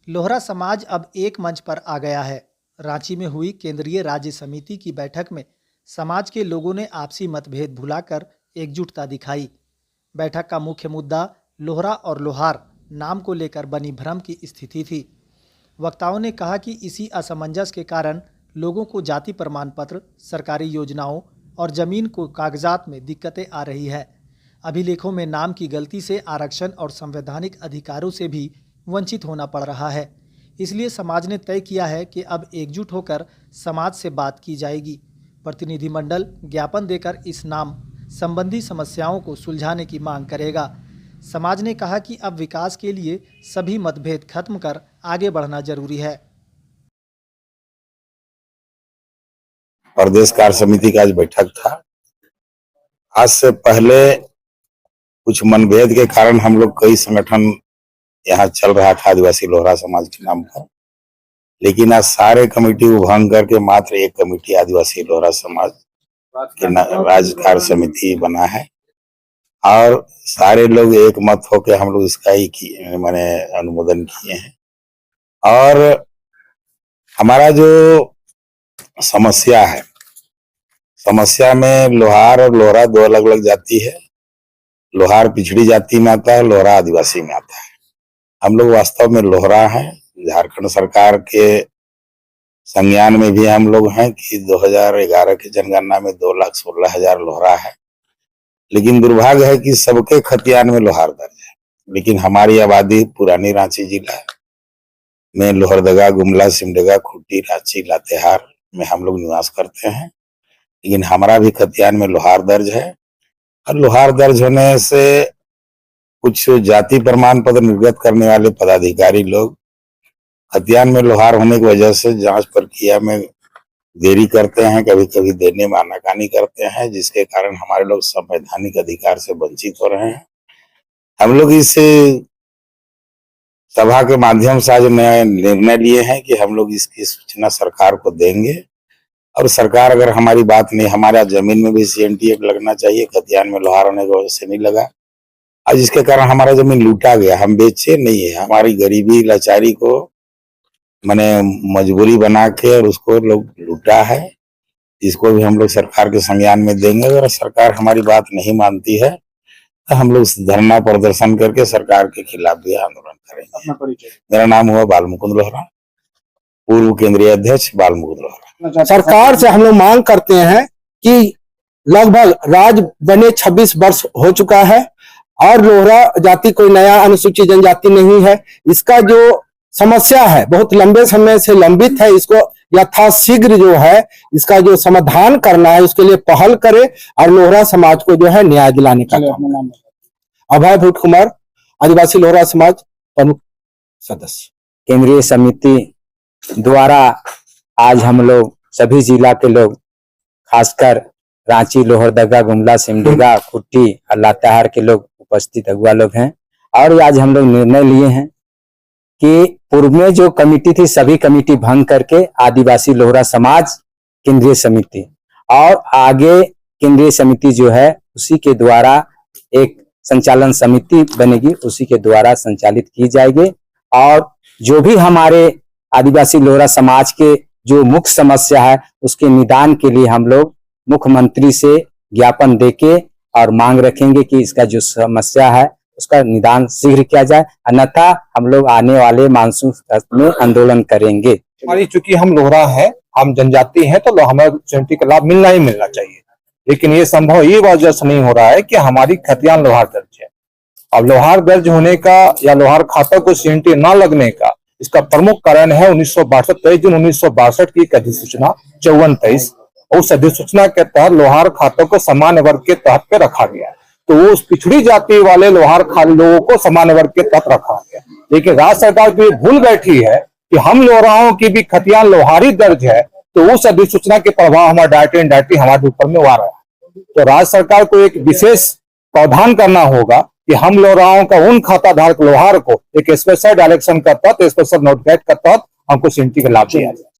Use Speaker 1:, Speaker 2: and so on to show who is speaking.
Speaker 1: लोहरा समाज अब एक मंच पर आ गया है। रांची में हुई केंद्रीय राज्य समिति की बैठक में समाज के लोगों ने आपसी मतभेद भुलाकर एकजुटता दिखाई। बैठक का मुख्य मुद्दा लोहरा और लोहार नाम को लेकर बनी भ्रम की स्थिति थी। वक्ताओं ने कहा कि इसी असमंजस के कारण लोगों को जाति प्रमाण पत्र, सरकारी योजनाओं और जमीन को कागजात में दिक्कतें आ रही है। अभिलेखों में नाम की गलती से आरक्षण और संवैधानिक अधिकारों से भी वंचित होना पड़ रहा है। इसलिए समाज ने तय किया है कि अब एकजुट होकर समाज से बात की जाएगी। प्रतिनिधिमंडल ज्ञापन देकर इस नाम संबंधी समस्याओं को सुलझाने की मांग करेगा। समाज ने कहा कि अब विकास के लिए सभी मतभेद खत्म कर आगे बढ़ना जरूरी है।
Speaker 2: प्रदेश कार्य समिति का आज बैठक था। आज से पहले कुछ मनभेद के कारण हम लोग कई संगठन यहाँ चल रहा था आदिवासी लोहरा समाज के नाम पर, लेकिन आज सारे कमेटी को भंग करके मात्र एक कमेटी आदिवासी लोहरा समाज के राज्य कार्य समिति बना है और सारे लोग एक मत होकर हम लोग इसका ही मैंने अनुमोदन किए हैं। और हमारा जो समस्या है, समस्या में लोहार और लोहरा दो अलग अलग जाति है। लोहार पिछड़ी जाति में आता है, लोहरा आदिवासी में आता है। हम लोग वास्तव में लोहरा हैं। झारखंड सरकार के संज्ञान में भी हम लोग हैं कि 2011 की जनगणना में 2,16,000 लोहरा है, लेकिन दुर्भाग्य है कि सबके खतियान में लोहार दर्ज है। लेकिन हमारी आबादी पुरानी रांची जिला में लोहरदगा, गुमला, सिमडेगा, खूंटी, रांची, लातेहार में हम लोग निवास करते हैं, लेकिन हमारा भी खतियान में लोहार दर्ज है। और लोहार दर्ज होने से कुछ जाति प्रमाण पत्र निर्गत करने वाले पदाधिकारी लोग खतियान में लोहार होने की वजह से जांच प्रक्रिया में देरी करते हैं, कभी कभी देने में आनाकानी करते हैं, जिसके कारण हमारे लोग संवैधानिक अधिकार से वंचित हो रहे हैं। हम लोग इस सभा के माध्यम से आज नया निर्णय लिए हैं कि हम लोग इसकी सूचना सरकार को देंगे और सरकार अगर हमारी बात नहीं, हमारा जमीन में भी CNT एक्ट लगना चाहिए, खतियान में लोहार होने की वजह से नहीं लगा और जिसके कारण हमारा जमीन लूटा गया। हम बेचे नहीं है, हमारी गरीबी लाचारी को मैंने मजबूरी बना के और उसको लोग लूटा है। इसको भी हम लोग सरकार के संज्ञान में देंगे। अगर सरकार हमारी बात नहीं मानती है तो हम लोग धरना प्रदर्शन करके सरकार के खिलाफ भी आंदोलन करेंगे। मेरा नाम हुआ बालमुकुंद लोहरा, पूर्व केंद्रीय अध्यक्ष बालमुकुंद लोहरा।
Speaker 3: सरकार से हम लोग मांग करते हैं कि लगभग राज बने 26 वर्ष हो चुका है और लोहरा जाति कोई नया अनुसूचित जनजाति नहीं है। इसका जो समस्या है बहुत लंबे समय से लंबित है। इसको यथाशीघ्र जो है इसका जो समाधान करना है उसके लिए पहल करे और लोहरा समाज को जो है न्याय दिलाने का काम। अभय भूट कुमार, आदिवासी लोहरा समाज प्रमुख सदस्य।
Speaker 4: केंद्रीय समिति द्वारा आज हम लोग सभी जिला के लोग, खासकर रांची, लोहरदगा, गुमला, सिमडेगा, खूंटी और लातेहार के लोग उपस्थित अगुआ लोग हैं। और आज हम लोग निर्णय लिए हैं कि पूर्व में जो कमेटी थी सभी कमेटी भंग करके आदिवासी लोहरा समाज केंद्रीय समिति और आगे केंद्रीय समिति जो है उसी के द्वारा एक संचालन समिति बनेगी, उसी के द्वारा संचालित की जाएगी। और जो भी हमारे आदिवासी लोहरा समाज के जो मुख्य समस्या है उसके निदान के लिए हम लोग मुख्यमंत्री से ज्ञापन देके और मांग रखेंगे कि इसका जो समस्या है उसका निदान शीघ्र किया जाए, अन्यथा हम लोग आने वाले मानसून सत्र में आंदोलन करेंगे।
Speaker 3: हमारी चूंकि हम लोहरा है, हम जनजाति हैं, तो हमें CNT का लाभ मिलना ही मिलना चाहिए। लेकिन ये संभव ये वजह से नहीं हो रहा है कि हमारी खतियान लोहार दर्ज है। अब लोहार दर्ज होने का या लोहार खाता को CNT न लगने का इसका प्रमुख कारण है 1962 23 जून 1962 की एक अधिसूचना 54-23। उस अधिसूचना के तहत लोहार खातों को सामान्य वर्ग के तहत पे रखा गया, तो उस पिछड़ी जाति वाले लोहार लोगों को सामान्य वर्ग के तहत रखा गया। लेकिन राज्य सरकार की भूल बैठी है कि हम लोहराओं की भी खतियान लोहारी दर्ज है, तो उस अधिसूचना के प्रभाव हमारे डायरेक्टली हमारे ऊपर में आ रहा है। तो राज्य सरकार को एक विशेष प्रावधान करना होगा कि हम लोहराओं का उन खाता धारक लोहार को एक स्पेशल डायरेक्शन का तहत, स्पेशल नोटिफाइड का तहत हमको CNT का लाभ दिया जाए।